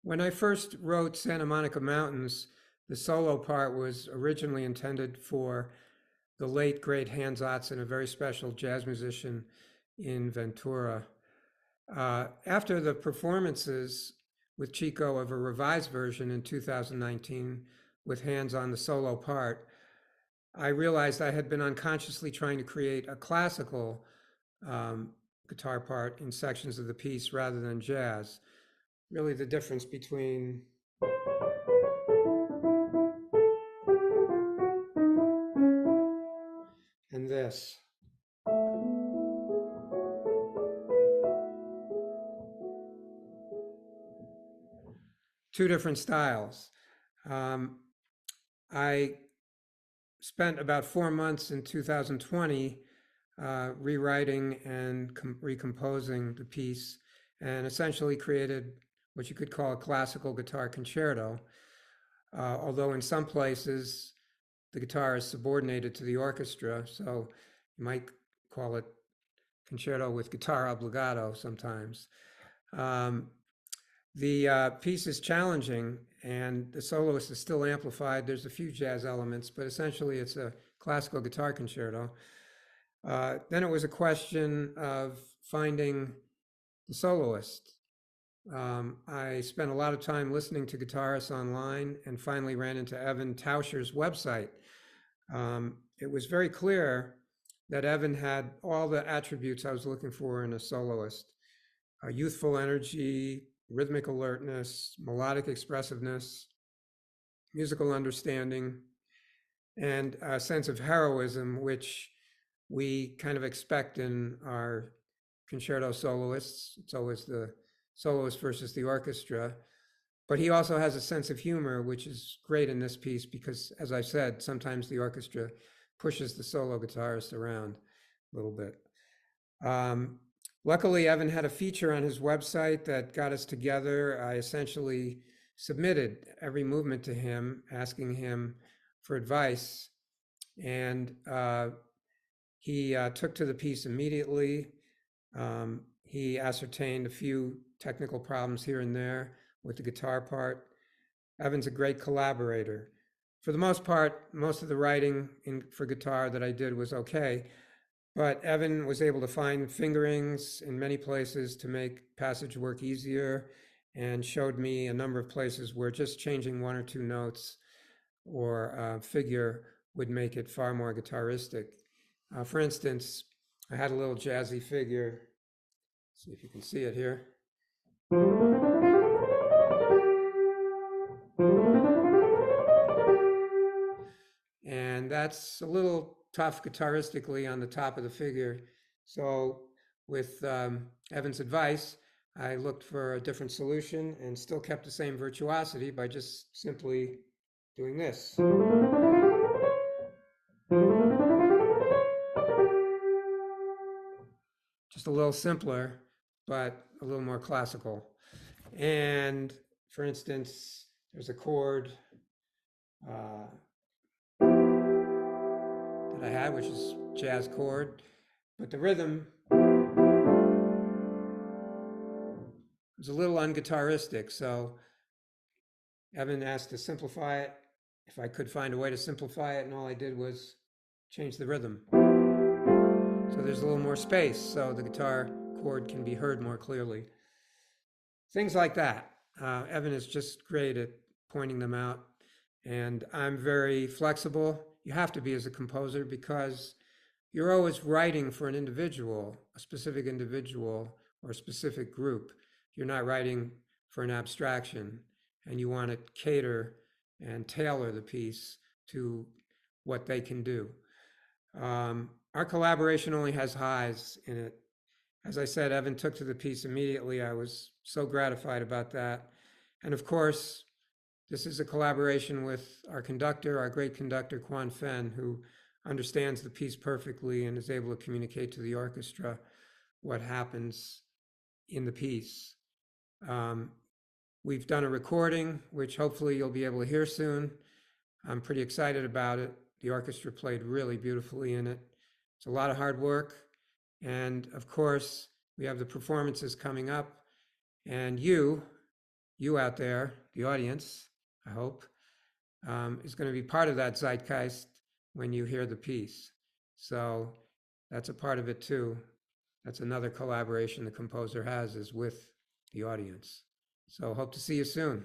When I first wrote Santa Monica Mountains, the solo part was originally intended for the late great Hans Ottsen, a very special jazz musician in Ventura. After the performances with Chico of a revised version in 2019 with Hans on the solo part, I realized I had been unconsciously trying to create a classical um, guitar part in sections of the piece rather than jazz. Really, the difference between and this. Two different styles. Um, I spent about 4 months in 2020 rewriting and recomposing the piece and essentially created what you could call a classical guitar concerto. Although in some places the guitar is subordinated to the orchestra, so you might call it concerto with guitar obbligato sometimes. Um, the piece is challenging and the soloist is still amplified. There's a few jazz elements, but essentially it's a classical guitar concerto. Then it was a question of finding the soloist. I spent a lot of time listening to guitarists online and finally ran into Evan Taucher's website. It was very clear that Evan had all the attributes I was looking for in a soloist: youthful energy, rhythmic alertness, melodic expressiveness, musical understanding, and a sense of heroism, which we kind of expect in our concerto soloists. It's always the soloist versus the orchestra. But he also has a sense of humor, which is great in this piece because, as I said, sometimes the orchestra pushes the solo guitarist around a little bit. Luckily, Evan had a feature on his website that got us together. I essentially submitted every movement to him, asking him for advice. And he took to the piece immediately. He ascertained a few technical problems here and there with the guitar part. Evan's a great collaborator. For the most part, most of the writing for guitar that I did was okay, but Evan was able to find fingerings in many places to make passage work easier and showed me a number of places where just changing one or two notes or a figure would make it far more guitaristic. For instance, I had a little jazzy figure. See if you can see it here. And that's a little tough guitaristically on the top of the figure. So with Evan's advice, I looked for a different solution and still kept the same virtuosity by just simply doing this. Just a little simpler, but a little more classical. And for instance, there's a chord that I had, which is jazz chord, but the rhythm was a little unguitaristic. So Evan asked to simplify it, if I could find a way to simplify it, and all I did was change the rhythm. So there's a little more space, so the guitar chord can be heard more clearly. Things like that. Evan is just great at pointing them out, and I'm very flexible. You have to be as a composer because you're always writing for an individual, a specific individual or a specific group. You're not writing for an abstraction, and you want to cater and tailor the piece to what they can do. Our collaboration only has highs in it. As I said, Evan took to the piece immediately. I was so gratified about that. And of course, this is a collaboration with our conductor, our great conductor, Quan Fen, who understands the piece perfectly and is able to communicate to the orchestra what happens in the piece. We've done a recording, which hopefully you'll be able to hear soon. I'm pretty excited about it. The orchestra played really beautifully in it. It's a lot of hard work. And of course, we have the performances coming up. And you, you out there, the audience, I hope, is going to be part of that zeitgeist when you hear the piece. So that's a part of it too. That's another collaboration the composer has, is with the audience. So hope to see you soon.